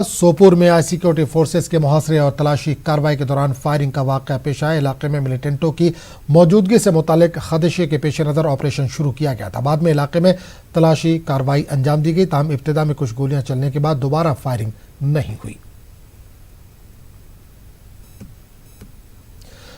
सोपोर में आई security forces के मुहासरे और तलाशी कार्रवाई के दौरान फायरिंग का वाकया पेश आया। इलाके में मिलिटेंटों की मौजूदगी से मुतालिक खदशे के पेश नज़र ऑपरेशन शुरू किया गया था। बाद में इलाके में तलाशी कार्रवाई अंजाम दी गई। ताहम इब्तिदा में कुछ गोलियां चलने के बाद दोबारा फायरिंग नहीं हुई।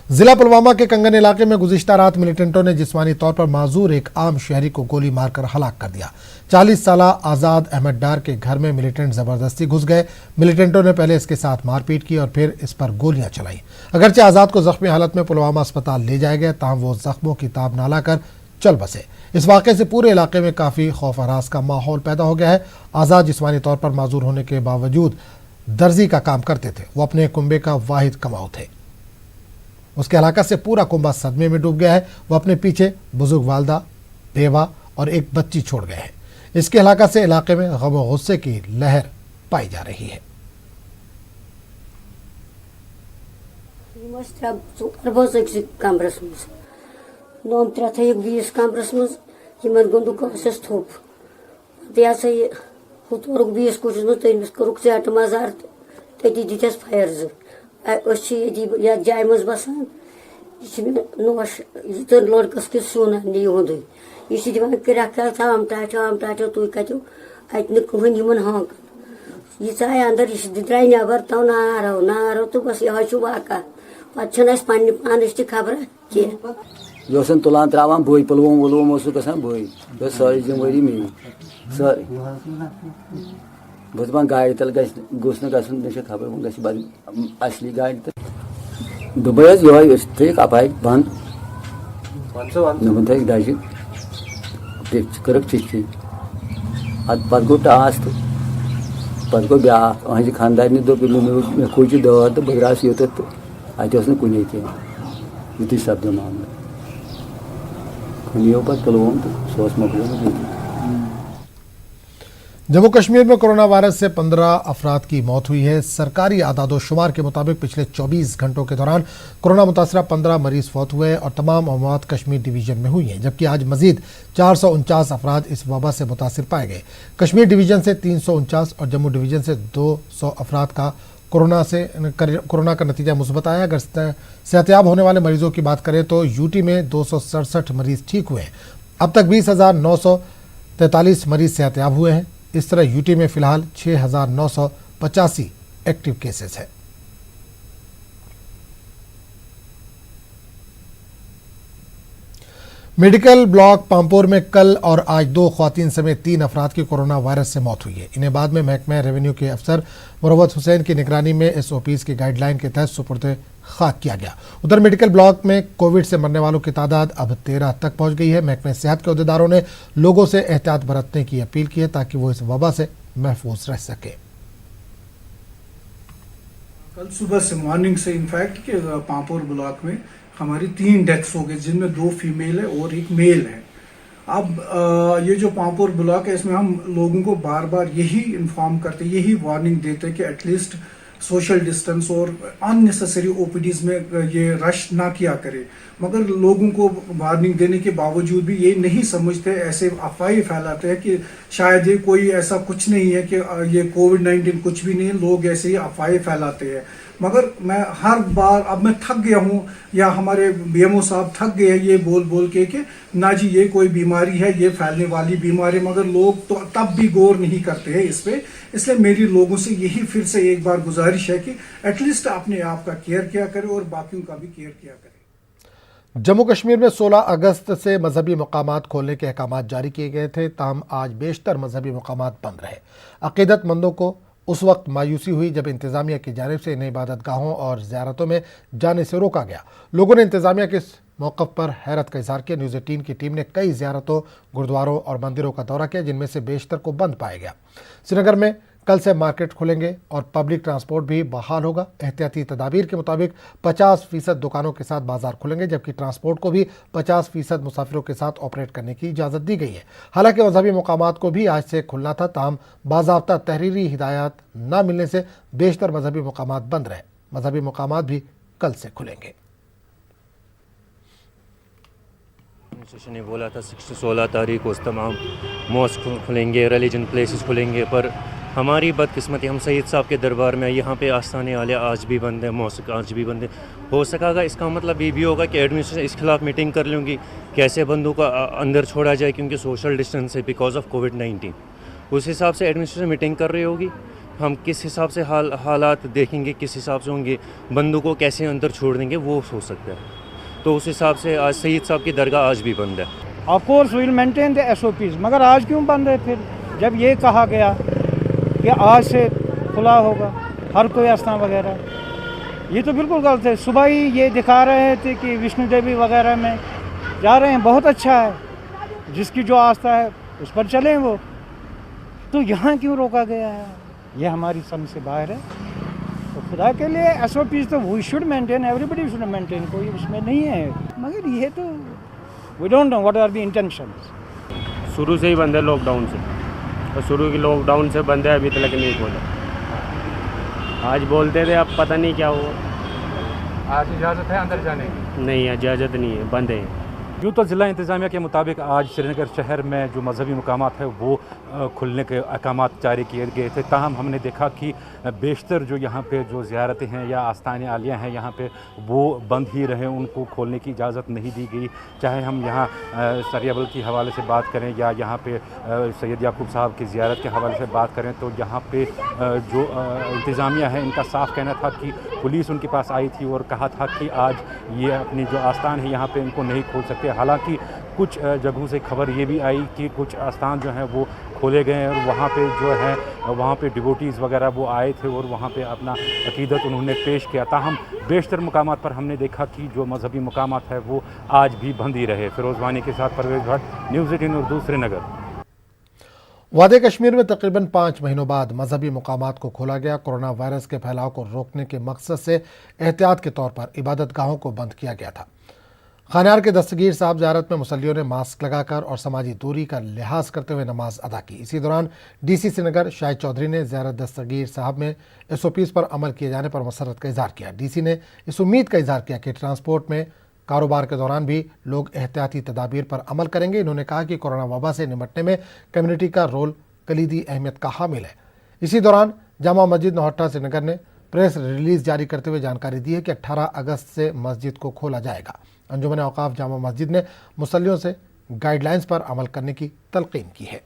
जिला पुलवामा के कंगन इलाके में गुज़िश्ता रात मिलिटेंटों ने जिस्मानी तौर पर माजूर एक आम शहरी को गोली मारकर हलाक कर दिया। 40 साला आज़ाद अहमद डार के घर में मिलिटेंट जबरदस्ती घुस गए। मिलिटेंटों ने पहले इसके साथ मारपीट की और फिर इस पर गोलियां चलाई। अगरचे आज़ाद को जख्मी हालत में पुलवामा अस्पताल ले जाया गया, ताहम वो जख्मों की ताब ना लाकर चल बसे। इस वाक़े से पूरे इलाके में काफ़ी खौफ हरास का माहौल पैदा हो गया है। आज़ाद जिस्मानी तौर पर माजूर होने के बावजूद दर्जी का काम करते थे। वो अपने कुंबे का वाहिद कमाऊ थे। उसके हलाकत से पूरा कुंबा सदमे में डूब गया है। वो अपने पीछे बुजुर्ग वालदा, बेवा और एक बच्ची छोड़ गए हैं। इसके हलाकत से इलाके में गम और गुस्से की लहर पाई जा रही है। जाय मज बसान नोश यह लड़कस कि सोन यह दिवान हम टाटो तुम कतो अत कहन हाँक यह चाहे अंदर यह द्राय नबर तो नारो तो बस यह वाक़ा पे पान खबर कह तुलान त्रावान बई पुलवोम वुलवोम गसान बई सारी जिम्मेवारी मेरी सारी बस गाड़ी तल गोस मे खबर वो असली गाड़ी तल दुबई ये थे अपाय बंद थे दज कर चिट्ठी पे गो टास तो पे गो ब्या अहज खानदार दोप मे खोज दर तो बह द्रास योत तो अत कुन कह युत सपदो मामला खुनियो पे पुलवोम तो सह मोकलो। जम्मू कश्मीर में कोरोना वायरस से 15 अफराद की मौत हुई है। सरकारी आदादोशुमार के मुताबिक पिछले 24 घंटों के दौरान कोरोना मुतासरा 15 मरीज फौत हुए और तमाम अमवात कश्मीर डिवीजन में हुई हैं, जबकि आज मजीद 449 अफराद इस वबा से मुतासिर पाए गए। कश्मीर डिवीजन से 349 और जम्मू डिवीजन से 200 अफराद का कोरोना का नतीजा मुस्बत आया। अगर सेहतयाब होने वाले मरीजों की बात करें तो यूटी में 267 मरीज ठीक हुए हैं। अब तक 20,943 मरीज सेहतयाब हुए हैं। इस तरह यूटी में फिलहाल 6,985 एक्टिव केसेस हैं। मेडिकल ब्लॉक पामपोर में कल और आज 2 ख्वातीन समेत 3 अफराद की कोरोना वायरस से मौत हुई है। इन्हें बाद में महकमा रेवेन्यू के अफसर मुरवत हुसैन की निगरानी में SOPs की गाइडलाइन के तहत सुपुर्द खाक किया गया। उधर मेडिकल ब्लॉक में कोविड से मरने वालों की तादाद अब 13 तक पहुंच गई है। महकमे सेहत के अहदेदारों ने लोगों से एहतियात बरतने की अपील की है ताकि वो इस वबा से महफूज रह सके। कल सुबह से मॉर्निंग से इनफैक्ट कि पामपोर ब्लॉक में हमारी 3 डेथ्स हो गई, जिनमें 2 फीमेल है और 1 मेल है। अब ये जो पामपोर ब्लॉक है, इसमें हम लोगों को बार बार यही इन्फॉर्म करते, यही वार्निंग देते कि एटलीस्ट सोशल डिस्टेंस और अननेसेसरी ओपीडीज में ये रश ना किया करे। मगर लोगों को वार्निंग देने के बावजूद भी ये नहीं समझते, ऐसे अफवाहें फैलाते हैं कि शायद ये कोई ऐसा कुछ नहीं है कि ये कोविड-19 कुछ भी नहीं है। लोग ऐसे ही अफवाहें फैलाते हैं। मगर मैं हर बार अब मैं थक गया हूँ, या हमारे BMO साहब थक गए ये बोल बोल के कि ना जी ये कोई बीमारी है, ये फैलने वाली बीमारी, मगर लोग तो तब भी गौर नहीं करते हैं इस पे। इसलिए मेरी लोगों से यही फिर से एक बार गुजारिश है कि एटलीस्ट अपने आप का केयर किया करें और बाकियों का भी केयर किया करें। जम्मू कश्मीर में 16 अगस्त से मजहबी मकामात खोलने के अहकामात जारी किए गए थे, ताहम आज बेशतर मजहबी मकामात बंद रहे। अकीदतमंदों को उस वक्त मायूसी हुई जब इंतज़ामिया की जानिब से इन्हें इबादतगाहों और ज़ियारतों में जाने से रोका गया। लोगों ने इंतज़ामिया के इस मौक़िफ़ पर हैरत का इज़हार किया। न्यूज़ 18 की टीम ने कई ज़ियारतों, गुरुद्वारों और मंदिरों का दौरा किया, जिनमें से बेशतर को बंद पाया गया। श्रीनगर में कल से मार्केट खुलेंगे और पब्लिक ट्रांसपोर्ट भी बहाल होगा। एहतियाती तदाबीर के मुताबिक 50% दुकानों के साथ बाजार खुलेंगे, जबकि ट्रांसपोर्ट को भी 50% मुसाफिरों के साथ ऑपरेट करने की इजाज़त दी गई है। हालांकि मजहबी मकामात को भी आज से खुलना था, ताहम बाज़ाब्ता तहरीरी हिदायत न मिलने से बेशतर मजहबी मकामात बंद रहे। मजहबी मकामात भी कल से खुलेंगे। एडमिनिस्ट्रेशन ने बोला था 16 तारीख को तमाम मॉस्क खुलेंगे, रिलीजन प्लेसेस खुलेंगे, पर हमारी बदकिस्मती, हम सईद साहब के दरबार में यहाँ पे आस्थाने आलिया आज भी बंद है, मौसिक आज भी बंद है। हो सकेगा इसका मतलब ये भी होगा कि एडमिनिस्ट्रेशन इस खिलाफ मीटिंग कर लूँगी, कैसे बंदों को अंदर छोड़ा जाए, क्योंकि सोशल डिस्टेंस है बिकॉज ऑफ कोविड-19। उस हिसाब से एडमिनिस्ट्रेशन मीटिंग कर रही होगी। हम किस हिसाब से हालात देखेंगे, किस हिसाब से होंगे, बंदों को कैसे अंदर छोड़ देंगे, वो हो सकता है। तो उस हिसाब से आज सईद साहब की दरगाह आज भी बंद है। Of course will maintain the SOPs, मगर आज क्यों बंद है फिर, जब ये कहा गया कि आज से खुला होगा हर कोई आस्थान वगैरह? ये तो बिल्कुल गलत है। सुबह ही ये दिखा रहे थे कि विष्णु देवी वगैरह में जा रहे हैं, बहुत अच्छा है, जिसकी जो आस्था है उस पर चलें वो। तो यहाँ क्यों रोका गया है? ये हमारी समझ से बाहर है। तो खुदा के लिए SOPs तो we should maintain, everybody should maintain, कोई उसमें नहीं है। मगर ये तो we don't know what are the intentions. शुरू से ही बंद है लॉकडाउन से, और शुरू की लॉकडाउन से बंद है, अभी तक नहीं खोला। आज बोलते थे, अब पता नहीं क्या हुआ। आज इजाज़त है अंदर जाने की? नहीं, इजाज़त नहीं है, बंद है। यूँ तो ज़िला इंतज़ामिया के मुताबिक आज श्रीनगर शहर में जो मजहबी मकामात है वो खुलने के अहकामात जारी किए गए थे। ताहम हमने देखा कि बेशतर जो यहाँ पे जो ज़ियारतें हैं या आस्थान आलिया हैं यहाँ पे वो बंद ही रहे, उनको खोलने की इजाज़त नहीं दी गई। चाहे हम यहाँ सरियाबल के हवाले से बात करें या यहाँ पे सैयद याकूब साहब की ज़ियारत के हवाले से बात करें, तो यहाँ पे जो इंतज़ामिया है इनका साफ कहना था कि पुलिस उनके पास आई थी और कहा था कि आज ये अपनी जो आस्थान है यहाँ पे इनको नहीं खोल सकते। हालांकि कुछ जगहों से खबर ये भी आई कि कुछ आस्थान जो हैं वो खोले गए हैं और वहाँ पे जो है वहाँ पे डिवोटीज़ वगैरह वो आए थे और वहाँ पे अपना अकीदत उन्होंने पेश किया। ताहम बेशतर मकामात पर हमने देखा कि जो मजहबी मकामात है वो आज भी बंद ही रहे। फिरोज़ वानी के साथ परवेज़ भट्ट, न्यूज़ 18 उर्दू, श्रीनगर। वादी कश्मीर में तकरीबन 5 महीनों बाद मजहबी मकामात को खोला गया। कोरोना वायरस के फैलाव को रोकने के मकसद से एहतियात के तौर पर इबादत गाहों को बंद किया गया था। खानियार के दस्तगीर साहब ज़ियारत में मुसल्लियों ने मास्क लगाकर और समाजी दूरी का लिहाज करते हुए नमाज अदा की। इसी दौरान DC श्रीनगर शाहिद चौधरी ने ज़ियारत दस्तगीर साहब में SOPs पर अमल किए जाने पर मसरत का इजहार किया। DC ने इस उम्मीद का इजहार किया कि ट्रांसपोर्ट में कारोबार के दौरान भी लोग एहतियाती तदाबीर पर अमल करेंगे। इन्होंने कहा कि कोरोना वबा से निपटने में कम्युनिटी का रोल कलीदी अहमियत का हामिल है। इसी दौरान जामा मस्जिद नौहट्टा श्रीनगर ने प्रेस रिलीज जारी करते हुए जानकारी दी है कि 18 अगस्त से मस्जिद को खोला जाएगा। अंजुमन औकाफ जामा मस्जिद ने मुसल्लियों से गाइडलाइंस पर अमल करने की तलकीन की है।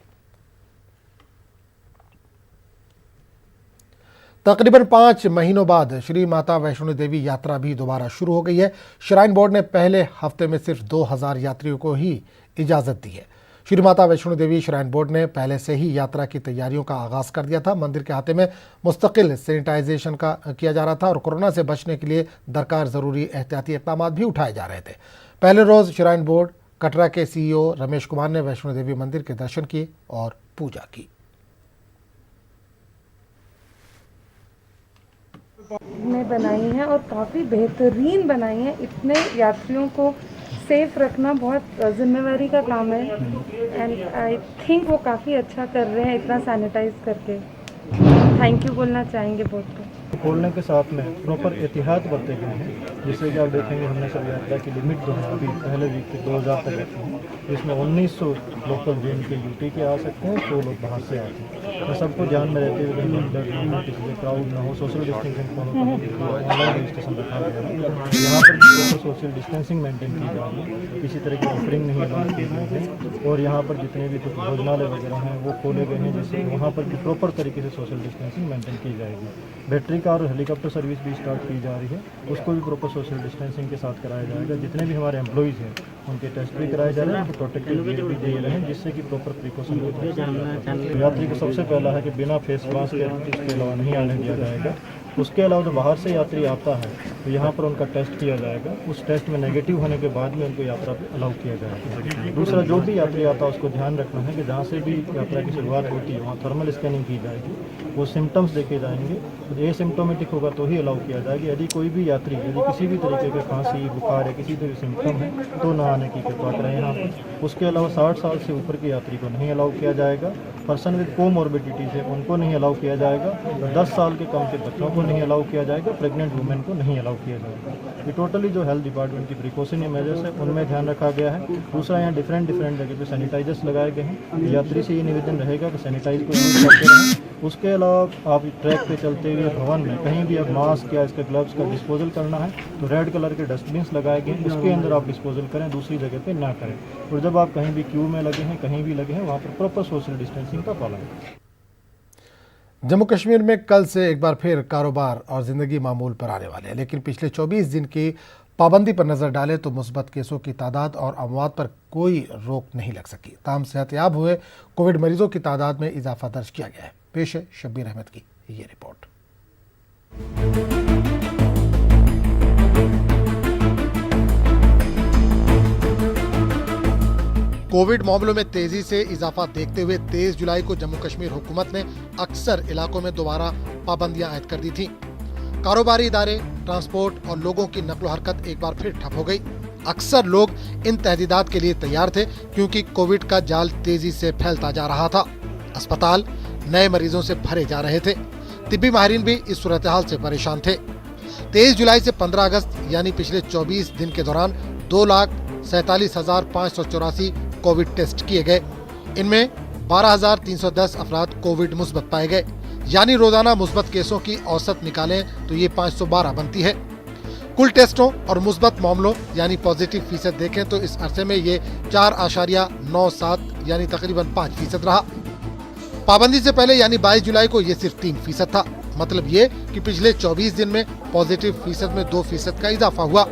तकरीबन 5 महीनों बाद श्री माता वैष्णो देवी यात्रा भी दोबारा शुरू हो गई है। श्राइन बोर्ड ने पहले हफ्ते में सिर्फ 2000 यात्रियों को ही इजाज़त दी है। श्री माता वैष्णो देवी श्राइन बोर्ड ने पहले से ही यात्रा की तैयारियों का आगाज़ कर दिया था। मंदिर के अहाते में मुस्तकिल सैनिटाइजेशन का किया जा रहा था और कोरोना से बचने के लिए दरकार ज़रूरी एहतियाती इक़दाम भी उठाए जा रहे थे। पहले रोज़ श्राइन बोर्ड कटरा के CEO रमेश कुमार ने वैष्णो देवी मंदिर के दर्शन किए और पूजा की। में बनाई हैं और काफ़ी बेहतरीन बनाई हैं। इतने यात्रियों को सेफ रखना बहुत जिम्मेवारी का काम है एंड आई थिंक वो काफ़ी अच्छा कर रहे हैं इतना सैनिटाइज करके। थैंक यू बोलना चाहेंगे बोर्ड को। खोलने के साथ में प्रॉपर एहतियात बरते गए हैं, जिससे कि आप देखेंगे हमने सब यात्रा की लिमिट जो है अभी पहले वीक के 2000 तक रखी है, जिसमें 1900 लोकल JNK UT के आ सकते हैं, 100 लोग बाहर से आते हैं। मैं सबको ध्यान में रहते हुए किसी क्राउड ना हो, सोशल डिस्टेंसिंग फॉलो करने के लिए ऑनलाइन रजिस्ट्रेशन रखा गया है। यहाँ पर भी सोशल डिस्टेंसिंग मेंटेन की जा रही है, किसी तरह की ऑफरिंग नहीं अलाउ की गई है और यहाँ पर जितने भी कुछ भोजनालय वगैरह हैं वो खोले गए हैं, जिससे वहाँ पर भी प्रॉपर तरीके से सोशल डिस्टेंसिंग मेंटेन की जाएगी। बैटरी कार और हेलीकॉप्टर सर्विस भी स्टार्ट की जा रही है, उसको भी प्रॉपर सोशल डिस्टेंसिंग के साथ कराया जाएगा। जितने भी हमारे एम्प्लॉइज़ हैं उनके टेस्ट भी कराए जा रहे हैं, उनको प्रोटेक्टिव गियर भी दिए गए हैं, जिससे कि प्रॉपर प्रिकॉशन हो। यात्री को सबसे पहला है कि बिना फेस मास्क के इसके अलावा नहीं आने दिया जाएगा। उसके अलावा जो बाहर से यात्री आता है तो यहाँ पर उनका टेस्ट किया जाएगा, उस टेस्ट में नेगेटिव होने के बाद में उनको यात्रा पे अलाउ किया जाएगा। दूसरा, जो भी यात्री आता है उसको ध्यान रखना है कि जहाँ से भी यात्रा की शुरुआत होती है वहाँ थर्मल स्कैनिंग की जाएगी, वो सिम्टम्स देखे जाएंगे, तो एसिम्टोमेटिक होगा तो ही अलाउ किया जाएगा। यदि कोई भी यात्री यदि किसी भी तरीके के खांसी, बुखार या किसी भी सिम्टम है तो न आने की कृपा करें यहाँ पर। उसके अलावा 60 साल से ऊपर के यात्री को नहीं अलाउ किया जाएगा, पर्सन विद कोमॉर्बिडिटीज है उनको नहीं अलाउ किया जाएगा, 10 साल के कम के बच्चों को नहीं अलाउ किया जाएगा, प्रेग्नेंट वुमेन को नहीं अलाउ किया जाएगा। ये टोटली जो हेल्थ डिपार्टमेंट की प्रिकॉशनरी मेजर्स है उनमें ध्यान रखा गया है। दूसरा, यहाँ डिफरेंट जगह पे सैनिटाइजर्स लगाए गए हैं। यात्री से ये निवेदन रहेगा कि सैनिटाइज को यूज़ करते रहें। उसके अलावा आप ट्रैक पे चलते हुए भवन में कहीं भी अब मास्क या इसके ग्लव्स का डिस्पोजल करना है तो रेड कलर के डस्टबिन्स लगाए गए हैं, उसके अंदर आप डिस्पोजल करें, दूसरी जगह पे ना करें। और जब आप कहीं भी क्यू में लगे हैं, कहीं भी लगे हैं, वहाँ पर प्रॉपर सोशल डिस्टेंसिंग का पालन करें। जम्मू कश्मीर में कल से एक बार फिर कारोबार और ज़िंदगी मामूल पर आने वाले हैं, लेकिन पिछले 24 दिन की पाबंदी पर नज़र डालें तो मुस्बत केसों की तादाद और अमवात पर कोई रोक नहीं लग सकी। ताहम सेहतयाब हुए कोविड मरीजों की तादाद में इजाफा दर्ज किया गया है। पेश है शब्बीर अहमद की ये रिपोर्ट। कोविड मामलों में तेजी से इजाफा देखते हुए 23 जुलाई को जम्मू कश्मीर हुकूमत ने अक्सर इलाकों में दोबारा पाबंदियां आयद कर दी थीं। कारोबारी इदारे, ट्रांसपोर्ट और लोगों की नकलो हरकत एक बार फिर ठप हो गई। अक्सर लोग इन तहदीदात के लिए तैयार थे क्योंकि कोविड का जाल तेजी से फैलता जा रहा था। अस्पताल नए मरीजों से भरे जा रहे थे। तिब्बी माहिरीन भी इस सूरत हाल से परेशान थे। 23 जुलाई से 15 अगस्त यानी पिछले 24 दिन के दौरान 2,47,584 कोविड टेस्ट किए गए। इनमें 12,310 अफराद कोविड मुस्बत पाए गए, यानी रोजाना मुस्बत केसों की औसत निकालें तो ये 512 बनती है। कुल टेस्टों और मुस्बत मामलों यानी पॉजिटिव फीसद देखें तो इस अरसे में ये 4.97 यानी तकरीबन 5% रहा। पाबंदी से पहले यानी 22 जुलाई को ये सिर्फ 3% था। मतलब ये कि पिछले 24 दिन में पॉजिटिव फीसद में 2% का इजाफा हुआ।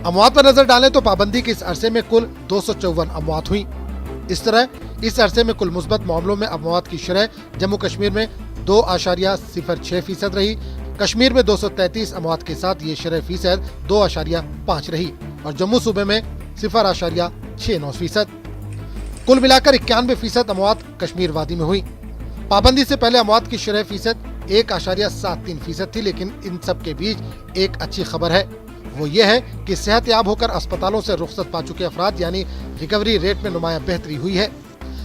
अमवात पर नजर डालें तो पाबंदी के इस अरसे में कुल 254 अमवात हुई। इस तरह इस अरसे में कुल मुस्बत मामलों में अमवात की शरह जम्मू कश्मीर में 2.06% रही। कश्मीर में 233 अमवात के साथ ये शरह फीसद 2.5 रही और जम्मू सूबे में 0.69%। कुल मिलाकर 91% अमवात कश्मीर वादी में हुई। पाबंदी से पहले अमवात की शरह फीसद 1.73% थी, लेकिन इन सब के बीच एक अच्छी खबर है। वो ये है कि सेहतयाब होकर अस्पतालों से रुखसत पा चुके अफराद यानी रिकवरी रेट में नुमायां बेहतरी हुई है।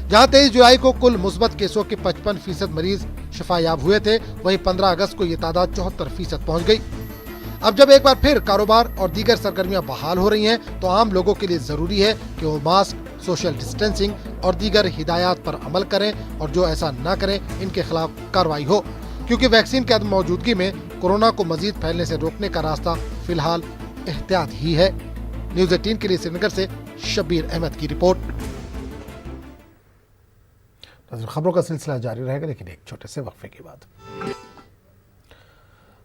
जहां 23 जुलाई को कुल मुस्बत केसों के 55% मरीज शिफायाब हुए थे, वहीं 15 अगस्त को ये तादाद 74% पहुंच गई। अब जब एक बार फिर कारोबार और दीगर सरगर्मियां बहाल हो रही हैं, तो आम लोगों के लिए जरूरी है कि वो मास्क, सोशल डिस्टेंसिंग और दीगर हिदायत पर अमल करें और जो ऐसा न करें इनके खिलाफ कार्रवाई हो, क्योंकि वैक्सीन की अदम मौजूदगी में कोरोना को मजीद फैलने से रोकने का रास्ता फिलहाल एहतियात ही है। न्यूज़ 18 के लिए श्रीनगर से शब्बीर अहमद की रिपोर्ट। खबरों का सिलसिला जारी रहेगा, लेकिन एक छोटे से वक्फे के बाद।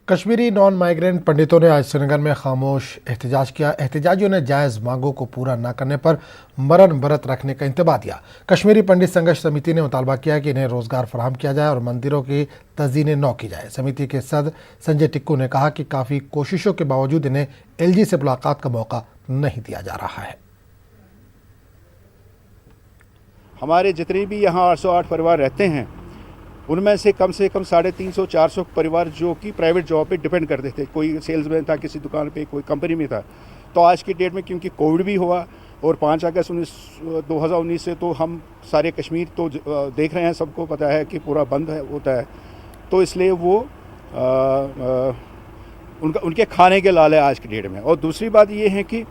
कश्मीरी नॉन माइग्रेंट पंडितों ने आज श्रीनगर में खामोश एहतजाज किया। एहतजाजियों ने जायज़ मांगों को पूरा न करने पर मरण व्रत रखने का इंतबा दिया। कश्मीरी पंडित संघर्ष समिति ने मुतालबा किया कि इन्हें रोजगार फराहम किया जाए और मंदिरों की तज़ीन नौ की जाए। समिति के सदर संजय टिक्कू ने कहा कि काफ़ी कोशिशों के बावजूद इन्हें LG से मुलाकात का मौका नहीं दिया जा रहा है। हमारे जितने भी यहाँ 808 परिवार रहते हैं, उनमें से कम 350-400 परिवार जो कि प्राइवेट जॉब पे डिपेंड करते थे। कोई सेल्समैन था किसी दुकान पे, कोई कंपनी में था। तो आज की डेट में क्योंकि कोविड भी हुआ और 5 अगस्त 2019 से तो हम सारे कश्मीर तो देख रहे हैं, सबको पता है कि पूरा बंद होता है, तो इसलिए वो उनके खाने के लाल है आज की डेट में। और दूसरी बात ये है कि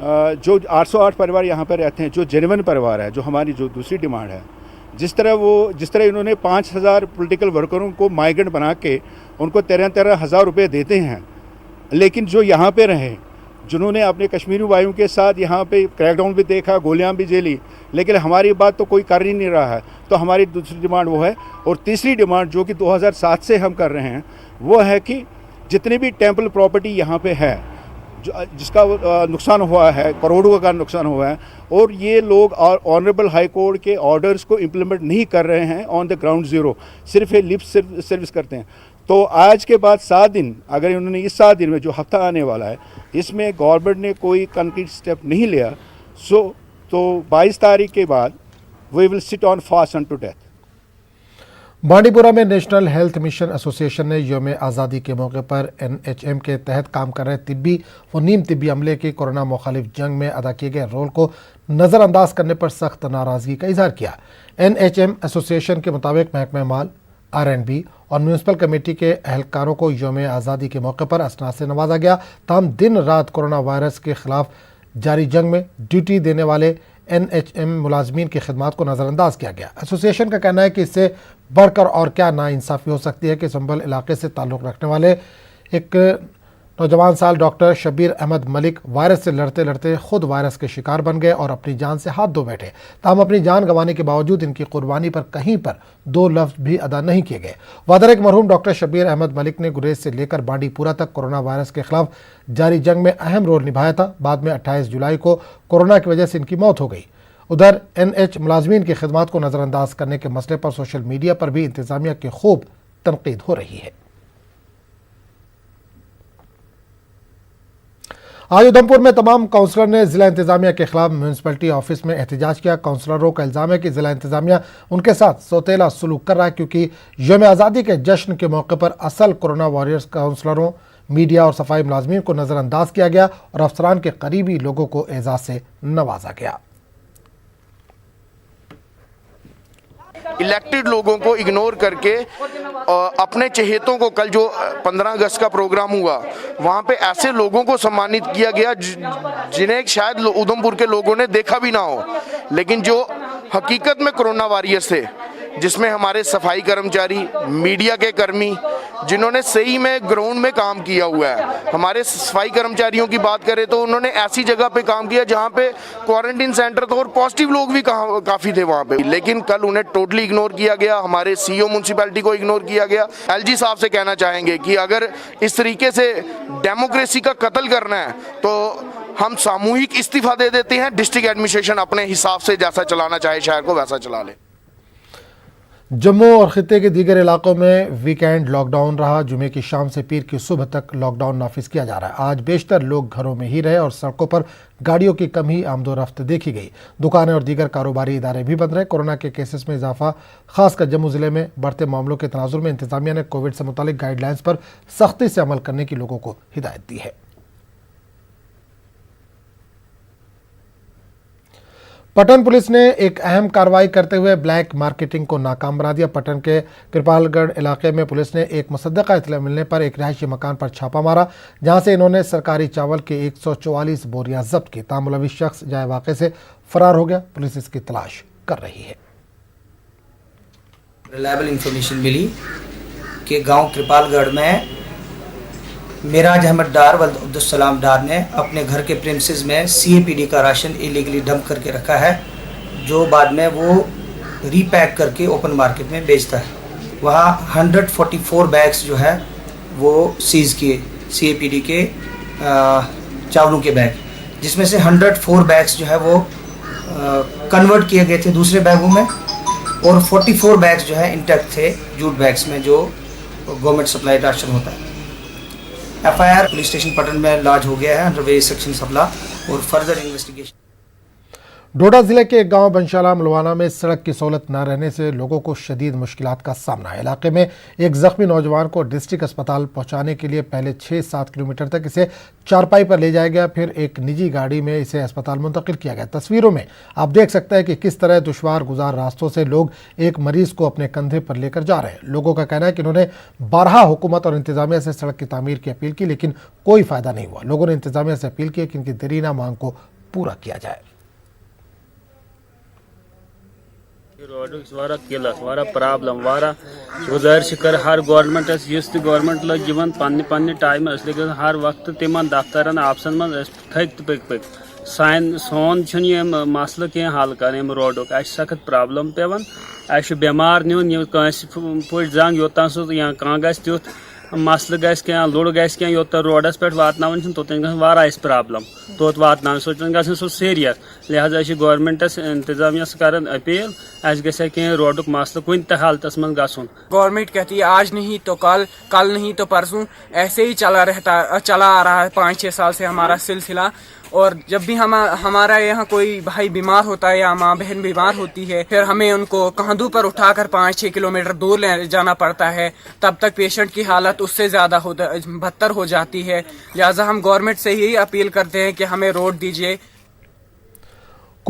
जो 808 परिवार यहाँ पर रहते हैं, जो जेन्युइन परिवार है, जो हमारी जो दूसरी डिमांड है, जिस तरह इन्होंने 5,000 पॉलिटिकल वर्करों को माइग्रेंट बना के उनको 13,000 रुपये देते हैं, लेकिन जो यहाँ पे रहे, जिन्होंने अपने कश्मीरी भाइयों के साथ यहाँ पे क्रैकडाउन भी देखा, गोलियाँ भी झेली, लेकिन हमारी बात तो कोई कर ही नहीं रहा है। तो हमारी दूसरी डिमांड वो है। और तीसरी डिमांड जो कि 2007 से हम कर रहे हैं, वो है कि जितनी भी टेम्पल प्रॉपर्टी यहाँ पे है, जिसका नुकसान हुआ है, करोड़ों का नुकसान हुआ है, और ये लोग ऑनरेबल हाई कोर्ट के ऑर्डर्स को इम्प्लीमेंट नहीं कर रहे हैं ऑन द ग्राउंड ज़ीरो, सिर्फ ये लिप सर्विस करते हैं। तो आज के बाद 7 दिन, अगर इन्होंने इस 7 दिन में जो हफ्ता आने वाला है, इसमें गवर्नमेंट ने कोई कंक्रीट स्टेप नहीं लिया, तो 22 तारीख के बाद we will sit on fast unto death. Bandipora में नेशनल हेल्थ मिशन एसोसिएशन ने यौम आज़ादी के मौके पर NHM के तहत काम कर रहे तिब्बी व नीम तिब्बी अमले की कोरोना मुखालिफ जंग में अदा किए गए रोल को नज़रअंदाज करने पर सख्त नाराज़गी का इजहार किया। NHM एसोसिएशन के मुताबिक महकमा माल, आरएनबी और म्यूनिसिपल कमेटी के एहलकारों को यौम आज़ादी के मौके पर असनाद से नवाजा गया। ताहम दिन रात कोरोना वायरस के खिलाफ जारी जंग में ड्यूटी देने वाले NHM मुलाजमीन की खिदमत को नज़रअंदाज किया गया। एसोसिएशन का कहना है कि इससे बढ़कर और क्या नाइंसाफ़ी हो सकती है कि संभल इलाके से ताल्लुक़ रखने वाले एक नौजवान साल डॉक्टर शब्बीर अहमद मलिक वायरस से लड़ते लड़ते खुद वायरस के शिकार बन गए और अपनी जान से हाथ धो बैठे। ताहम अपनी जान गंवाने के बावजूद इनकी कुर्बानी पर कहीं पर दो लफ्ज़ भी अदा नहीं किए गए। वादर एक मरहूम डॉक्टर शब्बीर अहमद मलिक ने गुरेज से लेकर बांडीपुरा तक कोरोना वायरस के खिलाफ जारी जंग में अहम रोल निभाया था। बाद में 28 जुलाई को कोरोना की वजह से इनकी मौत हो गई। उधर NH मुलाजमीन की खिदमत को नज़रअंदाज करने के मसले पर सोशल मीडिया पर भी इंतजामिया की खूब तनकीद हो रही है। आज उधमपुर में तमाम काउंसलर ने जिला इंतजामिया के खिलाफ म्यूनसिपलिटी ऑफिस में एहतजाज किया। काउंसलरों का इल्ज़ाम है कि जिला इंतजामिया उनके साथ सौतेला सलूक कर रहा है, क्योंकि यौम आज़ादी के जश्न के मौके पर असल कोरोना वॉरियर्स काउंसलरों, मीडिया और सफाई मुलाजमीन को नज़रअंदाज किया गया और अफसरान के करीबी लोगों को एजाज से नवाजा गया। इलेक्टेड लोगों को इग्नोर करके अपने चहेतों को, कल जो 15 अगस्त का प्रोग्राम हुआ वहाँ पे ऐसे लोगों को सम्मानित किया गया जिन्हें शायद उधमपुर के लोगों ने देखा भी ना हो, लेकिन जो हकीकत में कोरोना वॉरियर्स थे, जिसमें हमारे सफाई कर्मचारी, मीडिया के कर्मी, जिन्होंने सही में ग्राउंड में काम किया हुआ है। हमारे सफाई कर्मचारियों की बात करें तो उन्होंने ऐसी जगह पे काम किया जहां पे क्वारंटीन सेंटर था और पॉजिटिव लोग भी काफ़ी थे वहां पे, लेकिन कल उन्हें टोटली इग्नोर किया गया। हमारे CEO म्यूनसिपैलिटी को इग्नोर किया गया। LG साहब से कहना चाहेंगे कि अगर इस तरीके से डेमोक्रेसी का कत्ल करना है तो हम सामूहिक इस्तीफा दे देते हैं। डिस्ट्रिक्ट एडमिनिस्ट्रेशन अपने हिसाब से जैसा चलाना चाहे शहर को वैसा चला ले। जम्मू और खित्ते के दीगर इलाकों में वीकेंड लॉकडाउन रहा। जुमे की शाम से पीर की सुबह तक लॉकडाउन नाफिज किया जा रहा है। आज बेशतर लोग घरों में ही रहे और सड़कों पर गाड़ियों की कम ही आमदोरफ्त देखी गई। दुकानें और दीगर कारोबारी इदारे भी बंद रहे। कोरोना के केसेस में इजाफा खासकर जम्मू जिले में बढ़ते मामलों के तनाजुर में इंतजामिया ने कोविड से मुतालिक गाइडलाइंस पर सख्ती से अमल करने की लोगों को हिदायत दी है। पटन पुलिस ने एक अहम कार्रवाई करते हुए ब्लैक मार्केटिंग को नाकाम बना दिया। पटन के कृपालगढ़ इलाके में पुलिस ने एक मुसद्दका इत्तला मिलने पर एक रिहायशी मकान पर छापा मारा, जहां से इन्होंने सरकारी चावल के 144 बोरियां जब्त की। तामुलवी शख्स जाए वाक़े से फरार हो गया। पुलिस इसकी तलाश कर रही है। रिलायबल इंफॉर्मेशन मिली कि गाँव कृपालगढ़ में मिराज अहमद डार व अब्दुलसलाम डार ने अपने घर के प्रेमिसेस में CAPD का राशन इलीगली डंप करके रखा है, जो बाद में वो रीपैक करके ओपन मार्केट में बेचता है। वहाँ 144 बैग्स जो है वो सीज़ किए CAPD के चावलों के बैग, जिसमें से 104 बैग्स जो है वो कन्वर्ट किए गए थे दूसरे बैगों में और 44 बैग्स जो है इंटैक्ट थे जूट बैग्स में, जो गवर्नमेंट सप्लाई राशन होता है। FIR पुलिस स्टेशन पटन में लॉन्च हो गया है अंडर वेरियस सेक्शन सबला और फर्दर इन्वेस्टिगेशन। डोडा जिले के एक गांव बंशाला मुलवाना में सड़क की सहूलत न रहने से लोगों को शदीद मुश्किलात का सामना है। इलाके में एक जख्मी नौजवान को डिस्ट्रिक्ट अस्पताल पहुंचाने के लिए पहले 6-7 किलोमीटर तक इसे चारपाई पर ले जाया गया, फिर एक निजी गाड़ी में इसे अस्पताल मुंतकिल किया गया। तस्वीरों में आप देख सकते हैं कि किस तरह दुश्वार गुजार रास्तों से लोग एक मरीज को अपने कंधे पर लेकर जा रहे हैं। लोगों का कहना है कि इन्होंने 12 हुकूमत और इंतजामिया से सड़क की तामीर की अपील की, लेकिन कोई फ़ायदा नहीं हुआ। लोगों ने इंतजामिया से अपील की कि इनकी देरीना मांग को पूरा किया जाए। वारा किलत वारा प्रॉब्लम वारा गुजारिश कर हर गवर्नमेंट इस गवर्नमेंट लग पन्ने टाइम लेकिन हर वक्त तिमन दफ्तरन ऑप्शन मन थक पक सोन मसल कह हल कर रोडुक सख्त प्रॉब्लम पेवन बेमार नुन पुट जंग योतान सह या कह तुथ मसल गह लुड़ गह योत रोडस पे वातन तोतन वाराइस प्रॉब्लम तोत वातन सोचन ग सह सीरियस। लिहाजा गवर्नमेंटस इंतजामिया कर अपील अस कह रोडुक मसल कुन हालतस मन गसन। गवर्नमेंट कहती है आज नहीं तो कल, कल नहीं तो परसों, ऐसे ही चला आ रहा है 5-6 साल से हमारा सिलसिला। और जब भी हमारा यहाँ कोई भाई बीमार होता है या माँ बहन बीमार होती है, फिर हमें उनको कंधों पर उठाकर 5-6 किलोमीटर दूर ले जाना पड़ता है। तब तक पेशेंट की हालत उससे ज़्यादा बदतर हो जाती है। लिहाजा हम गवर्नमेंट से यही अपील करते हैं कि हमें रोड दीजिए।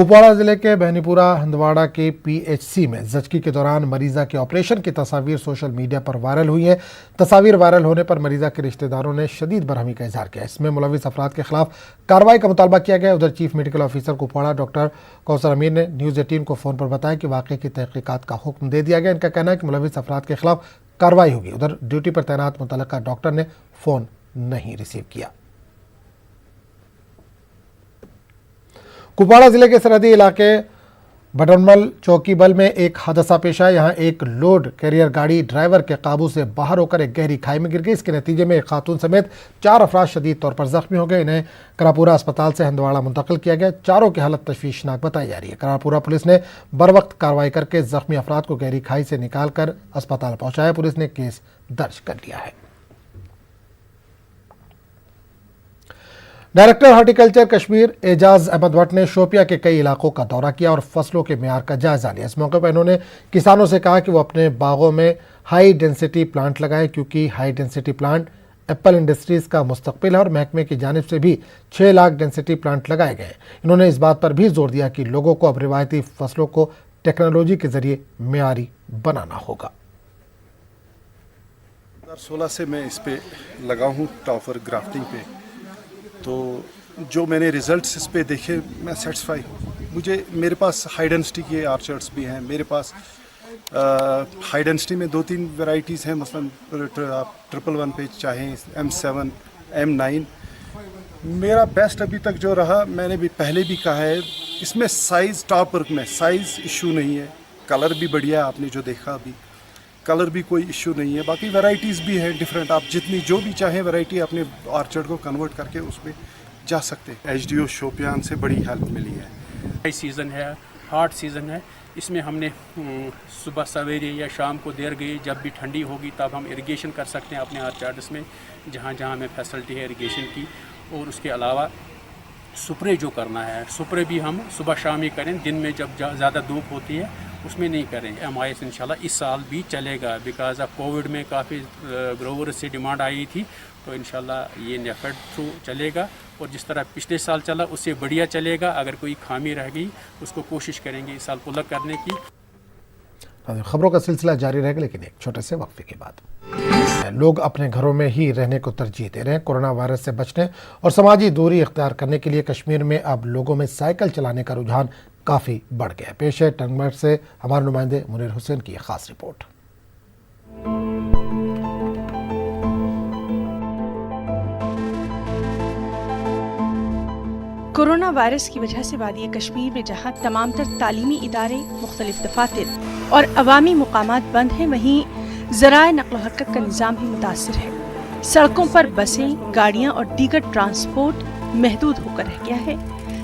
कुपवाड़ा जिले के बहनीपुरा हंदवाड़ा के पीएचसी में जचकी के दौरान मरीजा के ऑपरेशन की तस्वीर सोशल मीडिया पर वायरल हुई है। तस्वीर वायरल होने पर मरीजा के रिश्तेदारों ने शदीद बरहमी का इजहार किया। इसमें मुलविस अफराद के खिलाफ कार्रवाई का मुतालबा किया गया। उधर chief medical officer Kupwara doctor Kausar अमीर ने न्यूज़ 18 को फ़ोन पर बताया कि वाक़े की तहकीकात का हुक्म दे दिया गया। इनका कहना है कि मुलविस अफराद के खिलाफ कार्रवाई होगी। उधर ड्यूटी पर तैनात मुतल्लिका डॉक्टर ने फ़ोन नहीं रिसीव किया। कुपवाड़ा जिले के सरहदी इलाके बटनमल चौकीबल में एक हादसा पेश आया। यहां एक लोड कैरियर गाड़ी ड्राइवर के काबू से बाहर होकर एक गहरी खाई में गिर गई। इसके नतीजे में एक खातून समेत 4 अफराद शदीद तौर पर जख्मी हो गए। इन्हें करापुरा अस्पताल से हंदवाड़ा मुंतकिल किया गया। चारों की हालत तशवीशनाक बताई जा रही है। करापुरा पुलिस ने बरवक्त कार्रवाई करके जख्मी अफराद को गहरी खाई से निकालकर अस्पताल पहुंचाया। पुलिस ने केस दर्ज कर लिया है। डायरेक्टर हॉर्टिकल्चर कश्मीर एजाज अहमद भट्ट ने शोपिया के कई इलाकों का दौरा किया और फसलों के मेयार का जायजा लिया। इस मौके पर इन्होंने किसानों से कहा कि वो अपने बागों में हाई डेंसिटी प्लांट लगाएं, क्योंकि high density plant Apple industries का मुस्तकबिल है और महकमे की जानिब से भी 6 लाख डेंसिटी प्लांट लगाए गए। इन्होंने इस बात पर भी जोर दिया कि लोगों को अब रिवायती फसलों को टेक्नोलॉजी के जरिए मेयारी बनाना होगा। 2016 से मैं इस पे लगा हूँ टॉपर ग्राफ्टिंग पे, तो जो मैंने रिजल्ट्स इस पे देखे मैं सेटिस्फाई हूँ। मेरे पास हाई डेंसिटी के आर्चर्ड्स भी हैं। मेरे पास हाई डेंसिटी में 2-3 वैरायटीज़ हैं। मसलन आप 111 पे चाहें M7 M9। मेरा बेस्ट अभी तक जो रहा, मैंने भी पहले भी कहा है, इसमें साइज़ टॉप वर्क में साइज़ इशू नहीं है। कलर भी बढ़िया, आपने जो देखा अभी कलर भी कोई इशू नहीं है। बाकी वैरायटीज़ भी हैं डिफरेंट, आप जितनी जो भी चाहें वैरायटी अपने आर्चर्ड को कन्वर्ट करके उसमें जा सकते हैं। HDO शोपियान से बड़ी हेल्प मिली है। हाई सीज़न है, हॉट सीज़न है, इसमें हमने सुबह सवेरे या शाम को देर गई, जब भी ठंडी होगी तब हम इरिगेशन कर सकते हैं अपने आर्चर्ड्स में, जहाँ जहाँ हमें फैसिलिटी है इरिगेशन की। और उसके अलावा स्प्रे जो करना है, स्प्रे भी हम सुबह शाम ही करें, दिन में जब ज़्यादा धूप होती है उसमें नहीं करें। MIS इंशाल्लाह इस साल भी चलेगा, बिकॉज ऑफ कोविड में काफ़ी ग्रोवर से डिमांड आई थी, तो इंशाल्लाह ये नेफेड थ्रू चलेगा और जिस तरह पिछले साल चला उससे बढ़िया चलेगा। अगर कोई खामी रह गई उसको कोशिश करेंगे इस साल पुलक करने की। खबरों का सिलसिला जारी रहेगा, लेकिन एक छोटे से वक्फे के बाद। लोग अपने घरों में ही रहने को तरजीह दे रहे हैं। कोरोना वायरस से बचने और समाजी दूरी इख्तियार करने के लिए कश्मीर में अब लोगों में साइकिल चलाने का रुझान काफ़ी बढ़ गया। पेश है टंगमर्ग से हमारे नुमाइंदे मुनीर हुसैन की खास रिपोर्ट। कोरोना वायरस की वजह से वादी कश्मीर में जहां तमाम तर तालीमी इदारे, मुख्तलिफ दफातर और अवामी मुकामात बंद हैं, वहीं ज़राए नक़्ल हरकत का निज़ाम भी मुतासिर है। सड़कों पर बसें, गाड़ियां और दीगर ट्रांसपोर्ट महदूद होकर रह गया है,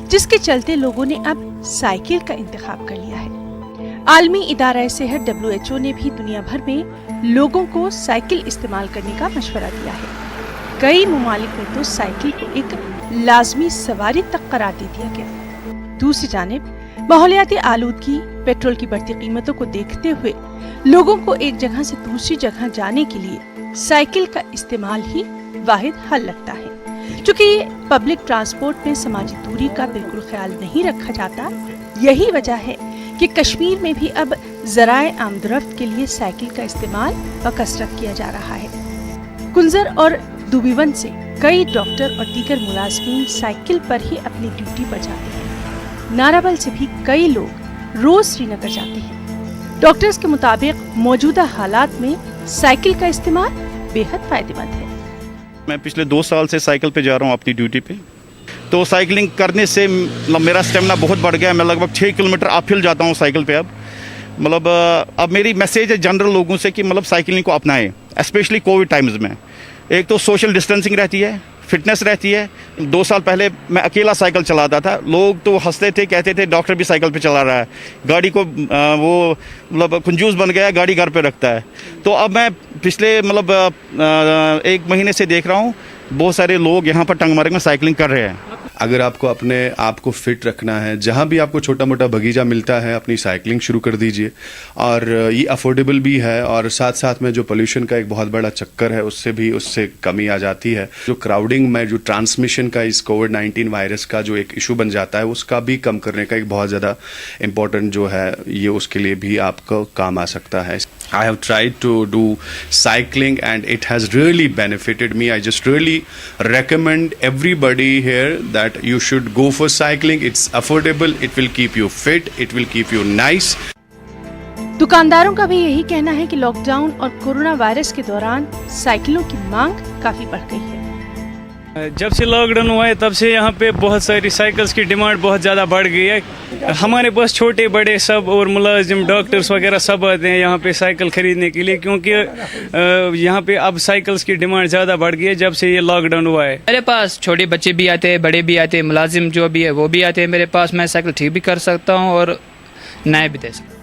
जिसके चलते लोगों ने अब साइकिल का इंतखाब कर लिया है। आलमी इदारा सेहत WHO ने भी दुनिया भर में लोगों को साइकिल इस्तेमाल करने का मशवरा दिया है। कई ममालिक में तो साइकिल को एक लाजमी सवारी तक करार दे दिया गया। दूसरी जानिब माहौलियाती आलूदगी, पेट्रोल की बढ़ती कीमतों को देखते हुए लोगों को एक जगह से दूसरी जगह जाने के लिए साइकिल का इस्तेमाल ही वाहिद हल लगता है। चूँकि पब्लिक ट्रांसपोर्ट में समाजी दूरी का बिल्कुल ख्याल नहीं रखा जाता, यही वजह है कि कश्मीर में भी अब ज़राए आमदरफ्त के लिए साइकिल का इस्तेमाल बकसरत किया जा रहा है। कुंजर और दुबीवन से कई डॉक्टर और दीगर मुलाजमीन साइकिल पर ही अपनी ड्यूटी पर जाते हैं। नाराबल से भी कई लोग रोज श्रीनगर जाते हैं। डॉक्टर्स के मुताबिक मौजूदा हालात में साइकिल का इस्तेमाल बेहद फायदेमंद है। मैं पिछले 2 साल से साइकिल पे जा रहा हूँ अपनी ड्यूटी पे, तो साइकिलिंग करने से मेरा स्टेमिना बहुत बढ़ गया है। मैं लगभग 6 किलोमीटर अपहिल जाता हूँ साइकिल पे। अब मेरी मैसेज है जनरल लोगों से कि साइकिलिंग को अपनाएं, स्पेशली कोविड टाइम्स में। एक तो सोशल डिस्टेंसिंग रहती है, फिटनेस रहती है। 2 साल पहले मैं अकेला साइकिल चलाता था, लोग तो हंसते थे, कहते थे डॉक्टर भी साइकिल पे चला रहा है, गाड़ी को वो कंजूस बन गया, गाड़ी घर पे रखता है। तो अब मैं पिछले 1 महीने से देख रहा हूँ बहुत सारे लोग यहाँ पर टंगमर्ग में साइकिलिंग कर रहे हैं। अगर आपको अपने आप को फिट रखना है, जहाँ भी आपको छोटा मोटा बगीचा मिलता है अपनी साइकिलिंग शुरू कर दीजिए। और ये अफोर्डेबल भी है और साथ साथ में जो पोल्यूशन का एक बहुत बड़ा चक्कर है उससे कमी आ जाती है। जो क्राउडिंग में जो ट्रांसमिशन का इस कोविड-19 वायरस का जो एक इशू बन जाता है उसका भी कम करने का एक बहुत ज़्यादा इम्पोर्टेंट जो है ये उसके लिए भी आपको काम आ सकता है। I have tried to do cycling and it has really benefited me. I just really recommend everybody here that you should go for cycling. It's affordable, it will keep you fit, it will keep you nice. दुकानदारों का भी यही कहना है कि lockdown और corona virus के दौरान साइकिलों की मांग काफी बढ़ गई है। जब से लॉकडाउन हुआ है तब से यहाँ पे बहुत सारी साइकिल्स की डिमांड बहुत ज़्यादा बढ़ गई है। हमारे पास छोटे बड़े सब और मुलाजिम डॉक्टर्स वगैरह सब आते हैं यहाँ पे साइकिल खरीदने के लिए, क्योंकि यहाँ पे अब साइकिल्स की डिमांड ज़्यादा बढ़ गई है जब से ये लॉकडाउन हुआ है। मेरे पास छोटे बच्चे भी आते हैं, बड़े भी आते हैं, मुलाजिम जो भी है वो भी आते हैं मेरे पास। मैं साइकिल ठीक भी कर सकता हूँ और नए भी दे सकता हूँ।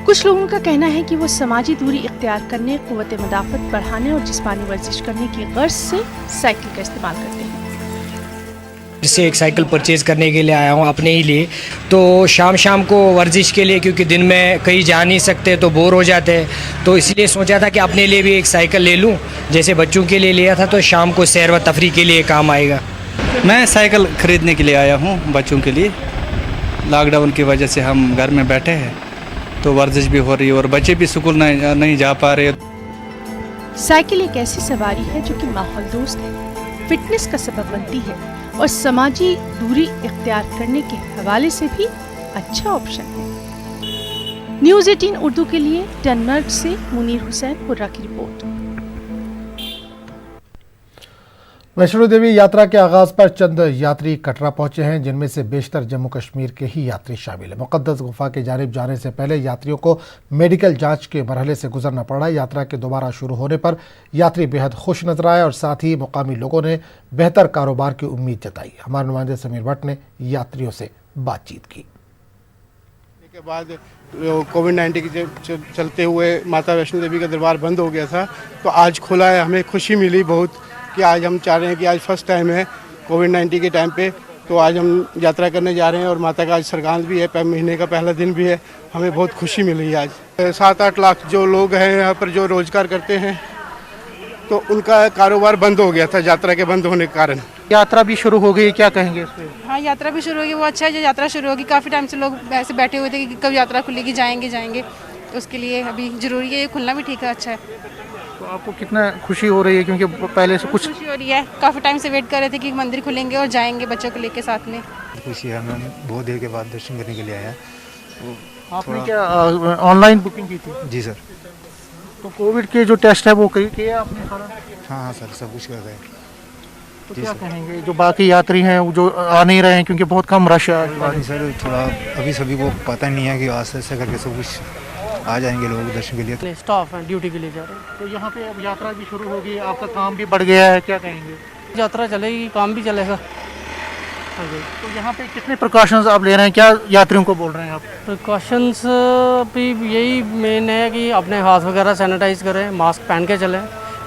कुछ लोगों का कहना है कि वो समाजी दूरी इख्तियार करने, कुव्वत मदाफ़त बढ़ाने और जिस्मानी वर्जिश करने की गर्ज से साइकिल का इस्तेमाल करते हैं। जिससे एक साइकिल परचेज़ करने के लिए आया हूँ अपने ही लिए, तो शाम को वर्जिश के लिए, क्योंकि दिन में कहीं जा नहीं सकते तो बोर हो जाते हैं, तो इसलिए सोचा था कि अपने लिए भी एक साइकिल ले लूँ। जैसे बच्चों के लिए लिया था तो शाम को सैर व तफरी के लिए काम आएगा। मैं साइकिल ख़रीदने के लिए आया हूँ बच्चों के लिए। लॉकडाउन की वजह से हम घर में बैठे हैं तो वर्जिश भी हो रही है और बच्चे भी स्कूल नहीं जा पा रहे। साइकिल एक ऐसी सवारी है जो कि माहौल दोस्त है, फिटनेस का सबब बनती है और समाजी दूरी इख्तियार करने के हवाले से भी अच्छा ऑप्शन है। न्यूज़ 18 उर्दू के लिए डेनमार्क से मुनीर हुसैन हुर्रा की रिपोर्ट। वैष्णो देवी यात्रा के आगाज पर चंद यात्री कटरा पहुंचे हैं, जिनमें से बेशतर जम्मू कश्मीर के ही यात्री शामिल हैं। मुक़द्दस गुफा की जानिब जाने से पहले यात्रियों को मेडिकल जांच के मरहले से गुजरना पड़ा। यात्रा के दोबारा शुरू होने पर यात्री बेहद खुश नजर आए और साथ ही मुकामी लोगों ने बेहतर कारोबार की उम्मीद जताई। हमारे नुमाइंदे समीर भट्ट ने यात्रियों से बातचीत की। के बाद कोविड-19 के चलते हुए माता वैष्णो देवी का दरबार बंद हो गया था, तो आज खुला है। हमें खुशी मिली बहुत कि आज हम चाह रहे हैं कि आज फर्स्ट टाइम है कोविड-19 के टाइम पे, तो आज हम यात्रा करने जा रहे हैं और माता का आज सरगांद भी है, महीने का पहला दिन भी है। हमें बहुत खुशी मिली है आज। 7-8 लाख जो लोग हैं यहाँ पर जो रोजगार करते हैं, तो उनका कारोबार बंद हो गया था यात्रा के बंद होने के कारण। यात्रा भी शुरू हो गई, क्या कहेंगे इस पे? हाँ, यात्रा भी शुरू होगी, वो अच्छा है जो यात्रा शुरू होगी। काफ़ी टाइम से लोग ऐसे बैठे हुए थे कि कब यात्रा खुलेगी, जाएंगे, तो उसके लिए अभी ज़रूरी है, ये खुलना भी ठीक है, अच्छा है। तो आपको कितना खुशी हो रही है, क्योंकि पहले से कुछ खुशी हो रही है, काफ़ी टाइम से वेट कर रहे थे कि मंदिर खुलेंगे और जाएंगे बच्चों को लेके साथ में। खुशी है, हम बहुत देर के बाद दर्शन करने के लिए आया। आपने क्या ऑनलाइन बुकिंग की थी? जी सर। तो कोविड के जो टेस्ट है वो किया आपने सारा? हाँ सर, सब कुछ कर रहे हैं। तो क्या कहेंगे जो बाकी यात्री हैं जो आ नहीं रहे हैं, क्योंकि बहुत कम रश है? सर थोड़ा अभी सभी को पता नहीं है कि आस्ते आस्ते करके सब कुछ आ जाएंगे लोग दर्शन के लिए। स्टाफ हैं ड्यूटी के लिए जा रहे हैं। तो यहाँ पे अब यात्रा भी शुरू होगी, आपका काम भी बढ़ गया है, क्या कहेंगे? यात्रा चलेगी, काम भी चलेगा। तो यहाँ पे कितने प्रिकॉशंस आप ले रहे हैं, क्या यात्रियों को बोल रहे हैं आप? प्रिकॉशंस भी यही मेन है कि अपने हाथ वगैरह सैनिटाइज करें, मास्क पहन के चलें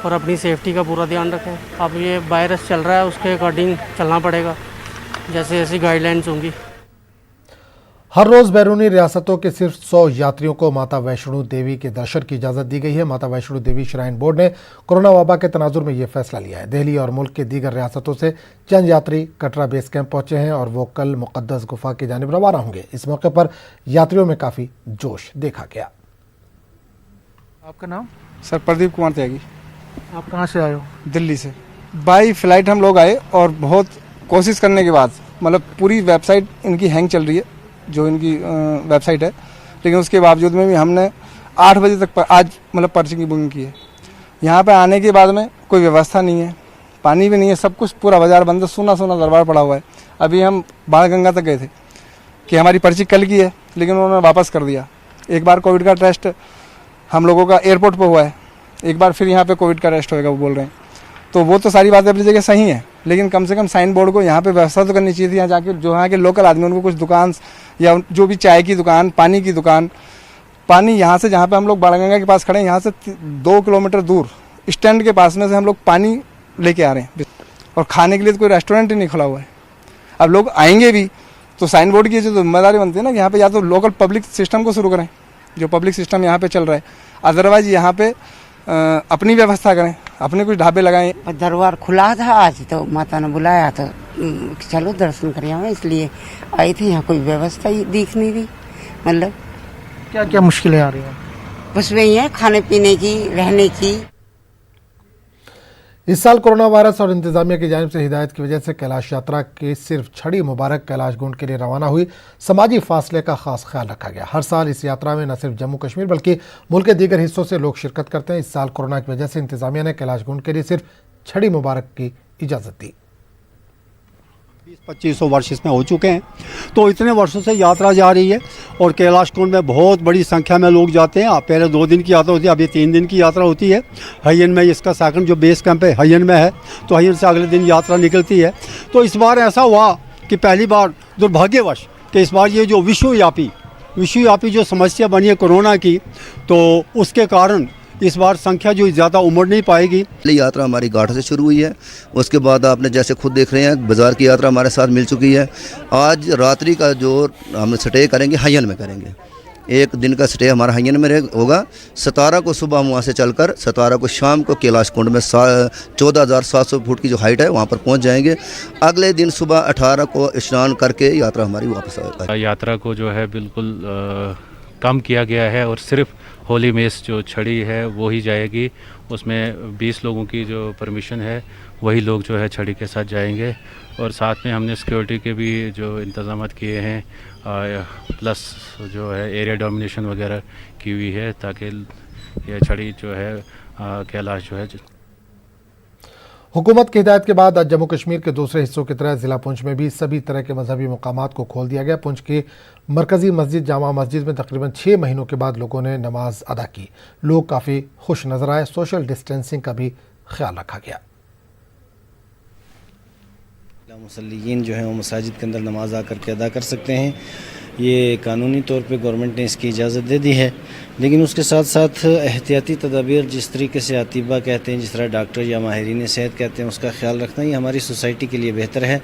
और अपनी सेफ्टी का पूरा ध्यान रखें। अब ये वायरस चल रहा है, उसके अकॉर्डिंग चलना पड़ेगा, जैसे जैसी गाइडलाइंस होंगी। हर रोज बैरूनी रियासतों के सिर्फ 100 यात्रियों को माता वैष्णो देवी के दर्शन की इजाजत दी गई है। माता वैष्णो देवी श्राइन बोर्ड ने कोरोना वबा के तनाजुर में यह फैसला लिया है। दिल्ली और मुल्क के दीगर रियासतों से चंद यात्री कटरा बेस कैंप पहुंचे हैं और वो कल मुक़द्दस गुफा की जानिब रवाना होंगे। इस मौके पर यात्रियों में काफी जोश देखा गया। आपका नाम? सर प्रदीप कुमार त्यागी। आप कहाँ से आए हो? दिल्ली से। बाई फ्लाइट हम लोग आए और बहुत कोशिश करने के बाद, मतलब पूरी वेबसाइट इनकी हैंग चल रही है, जो इनकी वेबसाइट है, लेकिन उसके बावजूद में भी हमने 8 बजे तक आज मतलब पर्ची की बुकिंग की है। यहाँ पे आने के बाद में कोई व्यवस्था नहीं है, पानी भी नहीं है, सब कुछ पूरा बाजार बंद है, सूना दरबार पड़ा हुआ है। अभी हम बाणगंगा तक गए थे कि हमारी पर्ची कल की है, लेकिन उन्होंने वापस कर दिया। एक बार कोविड का टेस्ट हम लोगों का एयरपोर्ट पर हुआ है, एक बार फिर यहाँ पे कोविड का टेस्ट होएगा वो बोल रहे हैं। तो वो तो सारी बातें अपनी जगह सही है, लेकिन कम से कम साइन बोर्ड को यहाँ पे व्यवस्था तो करनी चाहिए थी। यहाँ जाके जो यहाँ के लोकल आदमी उनको कुछ दुकान या जो भी चाय की दुकान, पानी की दुकान, पानी यहाँ से जहाँ पे हम लोग बाणगंगा के पास खड़े हैं, यहाँ से 2 किलोमीटर दूर स्टैंड के पास में से हम लोग पानी लेके आ रहे हैं। और खाने के लिए तो कोई रेस्टोरेंट ही नहीं खुला हुआ है। अब लोग आएंगे भी तो साइन बोर्ड की जो जिम्मेदारी बनती है ना कि यहाँ पे या तो लोकल पब्लिक सिस्टम को शुरू करें, जो पब्लिक सिस्टम यहाँ पे चल रहा है, अदरवाइज यहाँ पे अपनी व्यवस्था करें, अपने कुछ ढाबे लगाएं। दरबार खुला था आज, तो माता ने बुलाया तो चलो दर्शन कर आए, इसलिए आई थी। यहाँ कोई व्यवस्था ही दिख नहीं रही। मतलब क्या क्या मुश्किलें आ रही हैं? बस वही है, खाने पीने की, रहने की। इस साल कोरोना वायरस और इंतजामिया की जानिब से हिदायत की वजह से कैलाश यात्रा के सिर्फ छड़ी मुबारक कैलाश गुंड के लिए रवाना हुई। समाजी फासले का खास ख्याल रखा गया। हर साल इस यात्रा में न सिर्फ जम्मू कश्मीर बल्कि मुल्क के दीगर हिस्सों से लोग शिरकत करते हैं। इस साल कोरोना की वजह से इंतजामिया ने कैलाश गुंड के लिए सिर्फ छड़ी मुबारक की इजाज़त दी। 20-25 वर्ष इसमें हो चुके हैं, तो इतने वर्षों से यात्रा जा रही है और कैलाश कुंड में बहुत बड़ी संख्या में लोग जाते हैं। पहले 2 दिन की यात्रा होती है, अब ये 3 दिन की यात्रा होती है। हयन में इसका सेकंड जो बेस कैंप है हयन में है, तो हयन से अगले दिन यात्रा निकलती है। तो इस बार ऐसा हुआ कि पहली बार दुर्भाग्यवश कि इस बार ये जो विश्वव्यापी जो समस्या बनी है कोरोना की, तो उसके कारण इस बार संख्या जो ज़्यादा उमड़ नहीं पाएगी। यात्रा हमारी घाट से शुरू हुई है, उसके बाद आपने जैसे खुद देख रहे हैं बाज़ार की यात्रा हमारे साथ मिल चुकी है। आज रात्रि का जो हम स्टे करेंगे हयन में करेंगे, 1 दिन का स्टे हमारा हयन में होगा। 17 को सुबह हम वहाँ से चलकर 17 को शाम को कैलाश कुंड में 14,700 फुट की जो हाइट है वहाँ पर पहुँच जाएंगे। अगले दिन सुबह 18 को स्नान करके यात्रा हमारी वापस आएगी। यात्रा को जो है बिल्कुल कम किया गया है और सिर्फ होली मेस जो छड़ी है वो ही जाएगी। उसमें 20 लोगों की जो परमिशन है वही लोग जो है छड़ी के साथ जाएंगे। और साथ में हमने सिक्योरिटी के भी जो इंतजाम किए हैं, प्लस जो है एरिया डोमिनेशन वगैरह की हुई है ताकि ये छड़ी जो है कैलाश जो है। हुकूमत की हिदायत के बाद आज जम्मू कश्मीर के दूसरे हिस्सों की तरह जिला पुंछ में भी सभी तरह के मजहबी मकामात को खोल दिया गया। पुंछ की मरकजी मस्जिद जामा मस्जिद में तकरीबन 6 महीनों के बाद लोगों ने नमाज अदा की। लोग काफ़ी खुश नजर आए। सोशल डिस्टेंसिंग का भी ख्याल रखा गया। मुसल्लिन जो हैं वो मसाजिद के अंदर नमाज आकर के अदा कर सकते हैं। ये कानूनी तौर पे गवर्नमेंट ने इसकी इजाज़त दे दी है, लेकिन उसके साथ साथ एहतियाती तदाबीर जिस तरीके से अतीबा कहते हैं, जिस तरह डॉक्टर या माहिरीन सेहत कहते हैं, उसका ख्याल रखना ही हमारी सोसाइटी के लिए बेहतर है।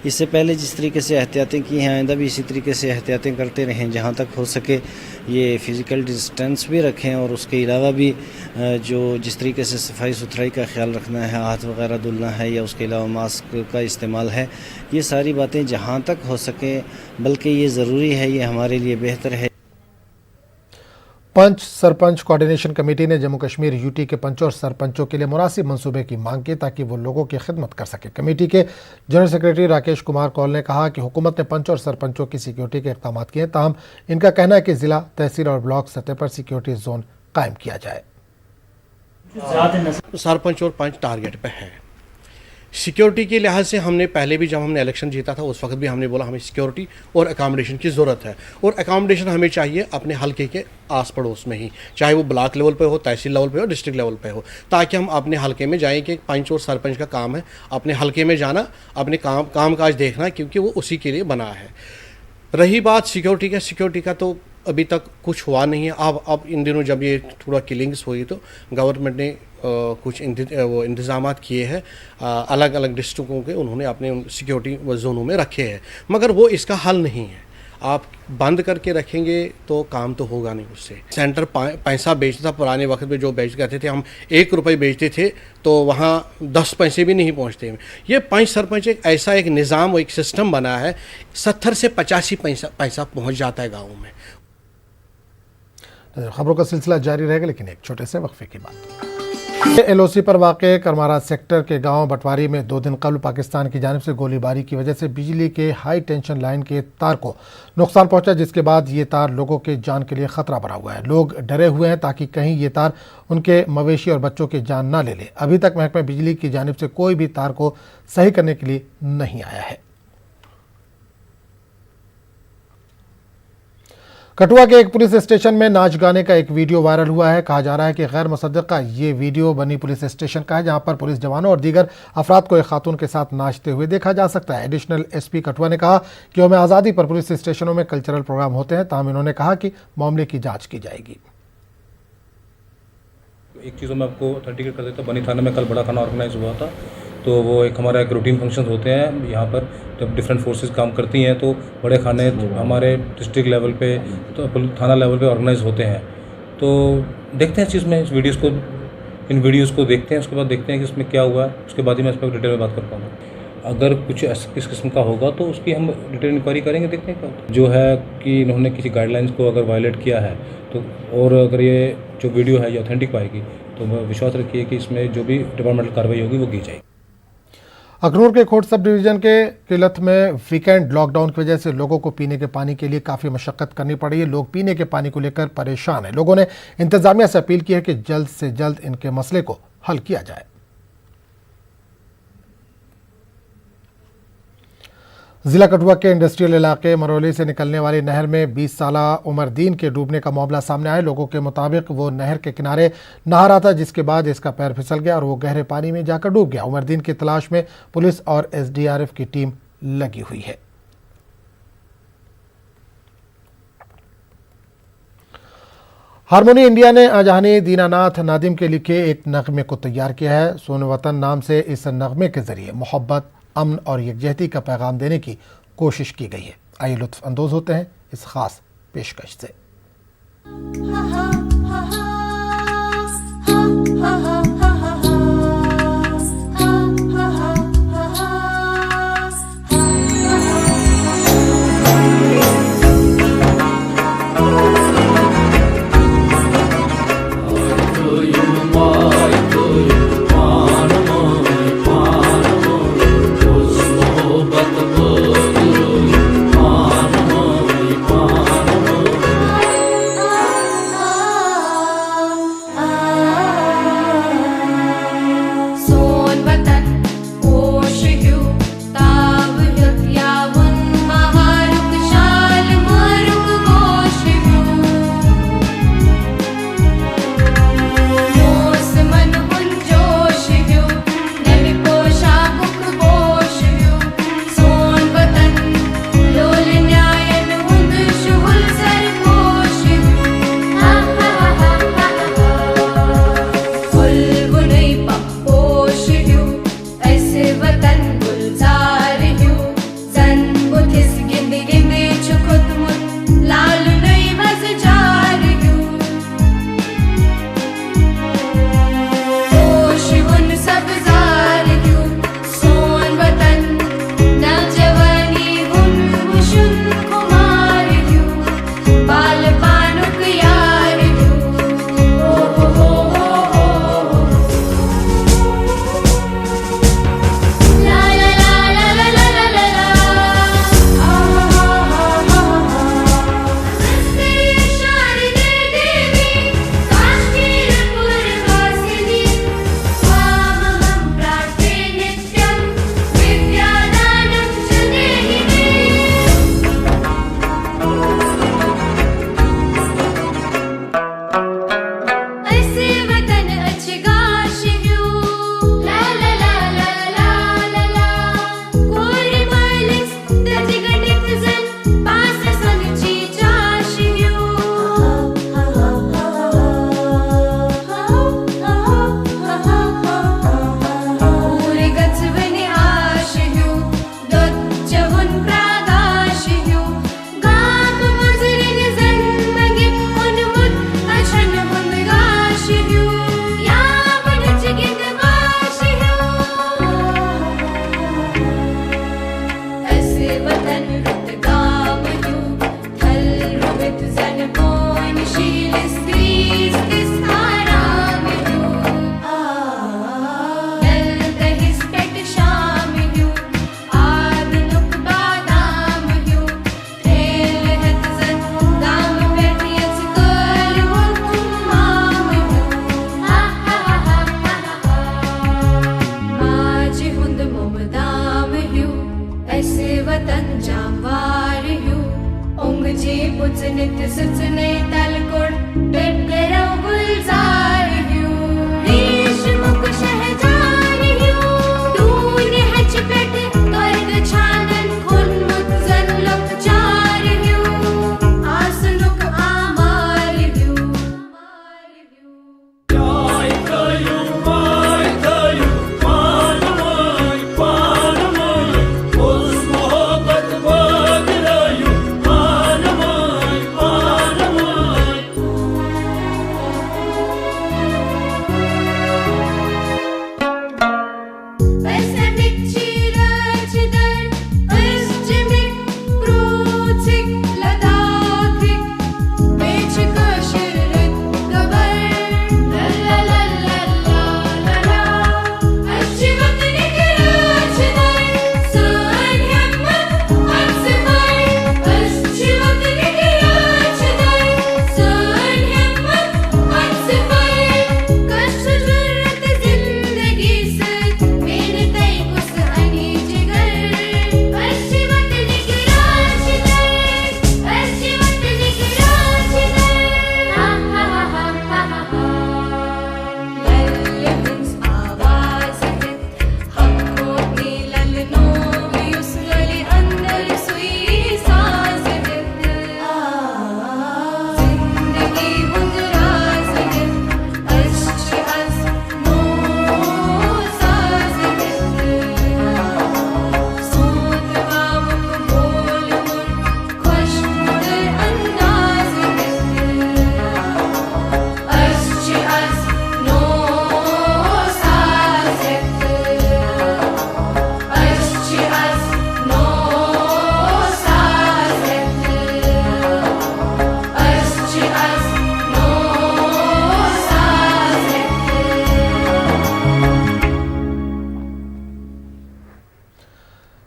इससे पहले जिस तरीके से एहतियातें की हैं, आइंदा भी इसी तरीके से एहतियातें करते रहें। जहाँ तक हो सके ये फ़िज़िकल डिस्टेंस भी रखें और उसके अलावा भी जो जिस तरीके से सफाई सुथराई का ख्याल रखना है, हाथ वगैरह धुलना है या उसके अलावा मास्क का इस्तेमाल है, ये सारी बातें जहाँ तक हो सके, बल्कि ये ज़रूरी है, ये हमारे लिए बेहतर है। पंच सरपंच कोऑर्डिनेशन कमेटी ने जम्मू कश्मीर यूटी के पंचों और सरपंचों के लिए मुनासिब मंसूबे की मांग की ताकि वो लोगों की खिदमत कर सके। कमेटी के जनरल सेक्रेटरी राकेश कुमार कौल ने कहा कि हुकूमत ने पंच और सरपंचों की सिक्योरिटी के इक़दाम किए, ताहम इनका कहना है कि ज़िला, तहसील और ब्लॉक सतह पर सिक्योरिटी जोन कायम किया जाए। सरपंच और पंच टारगेट पे है। सिक्योरिटी के लिहाज से हमने पहले भी जब हमने इलेक्शन जीता था उस वक्त भी हमने बोला हमें सिक्योरिटी और अकोमोडेशन की ज़रूरत है, और अकोमोडेशन हमें चाहिए अपने हलके के आस पड़ोस में ही, चाहे वो ब्लॉक लेवल पे हो, तहसील लेवल पे हो, डिस्ट्रिक्ट लेवल पे हो, ताकि हम अपने हलके में जाएं। कि पंच और सरपंच का काम है अपने हलके में जाना, अपने काम काज देखना, क्योंकि वो उसी के लिए बना है। रही बात सिक्योरिटी का तो अभी तक कुछ हुआ नहीं है। अब इन दिनों जब ये थोड़ा किलिंग्स हुई तो गवर्नमेंट ने कुछ इंतज़ाम किए हैं, अलग अलग डिस्ट्रिक्टों के उन्होंने अपने सिक्योरिटी जोनों में रखे हैं, मगर वो इसका हल नहीं है। आप बंद करके रखेंगे तो काम तो होगा नहीं उससे। सेंटर पैसा बेचता था, पुराने वक्त में जो बेच कहते थे हम 1 रुपये बेचते थे तो वहाँ 10 पैसे भी नहीं पहुँचते। ये पंच सरपंच एक ऐसा एक निज़ाम, एक सिस्टम बना है, 70 से 85 पैसा पहुँच जाता है गाँव में। खबरों का सिलसिला जारी रहेगा, लेकिन एक छोटे से वक्फे की बात। एलओसी पर वाक़े करमारा सेक्टर के गांव बटवारी में 2 दिन कबल पाकिस्तान की जानिब से गोलीबारी की वजह से बिजली के हाई टेंशन लाइन के तार को नुकसान पहुंचा, जिसके बाद ये तार लोगों के जान के लिए ख़तरा बना हुआ है। लोग डरे हुए हैं ताकि कहीं ये तार उनके मवेशी और बच्चों की जान ना ले ले। अभी तक महकमा बिजली की जानिब से कोई भी तार को सही करने के लिए नहीं आया है। कठुआ के एक पुलिस स्टेशन में नाच गाने का एक वीडियो वायरल हुआ है। कहा जा रहा है कि गैर मुसद्दक़ा ये वीडियो बनी पुलिस स्टेशन का है, जहां पर पुलिस जवानों और दीगर अफराद को एक खातून के साथ नाचते हुए देखा जा सकता है। एडिशनल एसपी कठुआ ने कहा कि यौम आज़ादी पर पुलिस स्टेशनों में कल्चरल प्रोग्राम होते हैं, ताहम इन्होंने कहा कि मामले की जाँच की जाएगी। एक चीज़ों में आपको अथेंटिकेट कर देता, बनी थाने में कल बड़ा खाना ऑर्गेनाइज हुआ था तो वो एक हमारा एक रूटीन फंक्शंस होते हैं यहाँ पर। जब डिफरेंट फोर्सेस काम करती हैं तो बड़े खाने हमारे डिस्ट्रिक्ट लेवल पे तो थाना लेवल पे ऑर्गेनाइज होते हैं। तो देखते हैं इस चीज़ में, इन वीडियोज़ को देखते हैं, उसके बाद देखते हैं कि इसमें क्या हुआ है, उसके बाद ही मैं इस पर डिटेल में बात कर पाऊँगा। अगर कुछ इस किस्म का होगा तो उसकी हम डिटेल इंक्वायरी करेंगे, देखते हैं क्या होता है। जो है कि इन्होंने किसी गाइडलाइंस को अगर वायलेट किया है तो, और अगर ये जो वीडियो है ये ऑथेंटिक पाएगी तो विश्वास रखिए कि इसमें जो भी डिपार्टमेंटल कार्रवाई होगी वो की जाएगी। अखनूर के खोट सब डिवीजन के किलत में वीकेंड लॉकडाउन की वजह से लोगों को पीने के पानी के लिए काफ़ी मशक्क़त करनी पड़ी है। लोग पीने के पानी को लेकर परेशान हैं। लोगों ने इंतजामिया से अपील की है कि जल्द से जल्द इनके मसले को हल किया जाए। जिला कठुआ के इंडस्ट्रियल इलाके मरौली से निकलने वाली नहर में 20 साला उमरदीन के डूबने का मामला सामने आया। लोगों के मुताबिक वो नहर के किनारे नहा रहा था, जिसके बाद इसका पैर फिसल गया और वो गहरे पानी में जाकर डूब गया। उमरदीन की तलाश में पुलिस और SDRF की टीम लगी हुई है। हारमोनी इंडिया ने आजहानी दीनानाथ नादिम के लिखे एक नगमे को तैयार किया है। सोन वतन नाम से इस नगमे के जरिए मोहब्बत, अमन और यकजहती का पैगाम देने की कोशिश की गई है। आइए लुत्फ अंदोज होते हैं इस खास पेशकश से।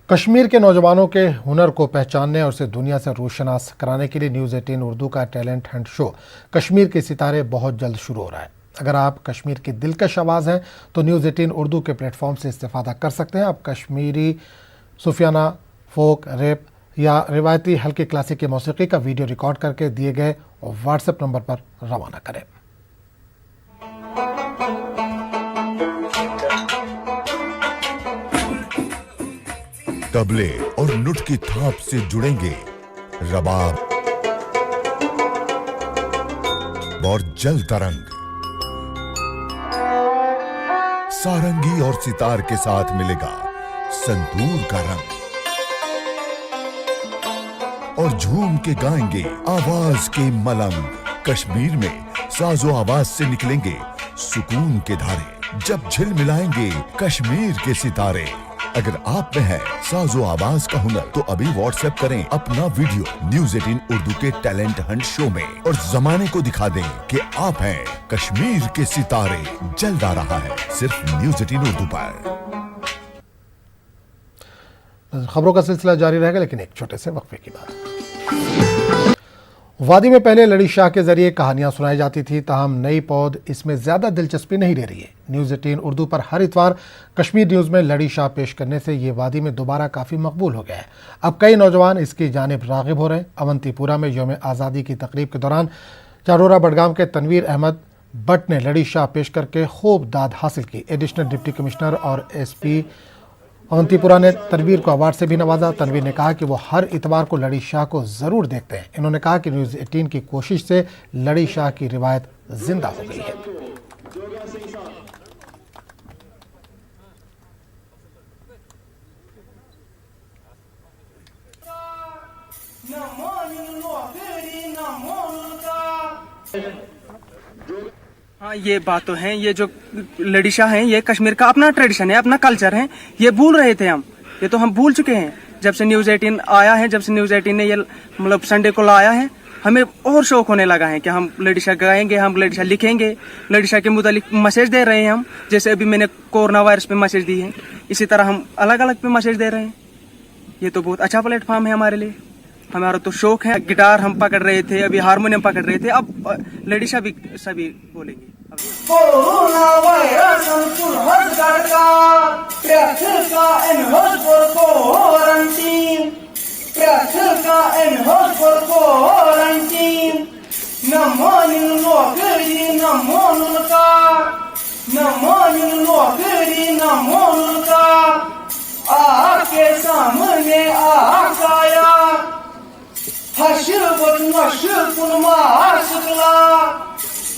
कश्मीर के नौजवानों के हुनर को पहचानने और उसे दुनिया से रोशनास कराने के लिए न्यूज़ 18 उर्दू का टैलेंट हंट शो कश्मीर के सितारे बहुत जल्द शुरू हो रहा है। अगर आप कश्मीर की दिलकश आवाज़ हैं तो न्यूज़ 18 उर्दू के प्लेटफॉर्म से इस्तेफादा कर सकते हैं। आप कश्मीरी सूफियाना, फोक, रैप या रिवायती हल्की क्लासिक की मौसीकी का वीडियो रिकॉर्ड करके दिए गए व्हाट्सएप नंबर पर रवाना करें। तबले और नुट की थाप से जुड़ेंगे रबाब और जल तरंग। सारंगी और सितार के साथ मिलेगा संतूर का रंग और झूम के गाएंगे आवाज के मलंग। कश्मीर में साजो आवाज से निकलेंगे सुकून के धारे जब झिल मिलाएंगे कश्मीर के सितारे। अगर आप में है साजो आवाज का हुनर तो अभी व्हाट्सएप करें अपना वीडियो न्यूज़ 18 उर्दू के टैलेंट हंट शो में और जमाने को दिखा दें कि आप हैं कश्मीर के सितारे। जल्द आ रहा है सिर्फ न्यूज़ 18 उर्दू पर। खबरों का सिलसिला जारी रहेगा, लेकिन एक छोटे से वक्फे की बात। वादी में पहले लड़ी शाह के जरिए कहानियां सुनाई जाती थी, ताहम नई पौध इसमें ज्यादा दिलचस्पी नहीं ले रही है। न्यूज़ 18 उर्दू पर हर इतवार कश्मीर न्यूज़ में लड़ी शाह पेश करने से ये वादी में दोबारा काफ़ी मकबूल हो गया है। अब कई नौजवान इसकी जानिब राग़िब हो रहे हैं। अवंतीपुरा में यौम आज़ादी की तकरीब के दौरान चारोरा बडगाम के तनवीर अहमद भट्ट ने लड़ी शाह पेश करके खूब दाद हासिल की। एडिशनल डिप्टी कमिश्नर और SP अवंतीपुरा ने तनवीर को अवार्ड से भी नवाजा। तनवीर ने कहा कि वो हर इतवार को लड़ी शाह को ज़रूर देखते हैं। इन्होंने कहा कि न्यूज़ 18 की कोशिश से लड़ी शाह की रिवायत जिंदा हो गई है। हाँ, ये बात तो है। ये जो लड़ी शाह है ये कश्मीर का अपना ट्रेडिशन है, अपना कल्चर है। ये भूल रहे थे हम, ये तो हम भूल चुके हैं। जब से न्यूज़ 18 आया है, जब से न्यूज़ 18 ने ये मतलब संडे को लाया है, हमें और शौक होने लगा है कि हम लड़ी शाह गाएंगे, हम लड़ी शाह लिखेंगे, लड़ी शाह के मुतालिक मैसेज दे रहे हैं हम। जैसे अभी मैंने कोरोना वायरस पे मैसेज दी है, इसी तरह हम अलग अलग पे मैसेज दे रहे हैं। ये तो बहुत अच्छा प्लेटफॉर्म है हमारे लिए। हमारा तो शौक है। गिटार हम पकड़ रहे थे, अभी हारमोनियम पकड़ रहे थे, अब लड़ी शाह भी सभी बोलेंगे। कोरोना वायरस आके सामने आकाया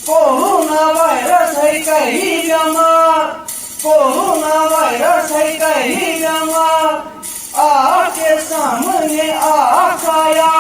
कोरोना वायरस है कहीं बीमार, कोरोना वायरस है कहीं बीमार, आके सामने आकाया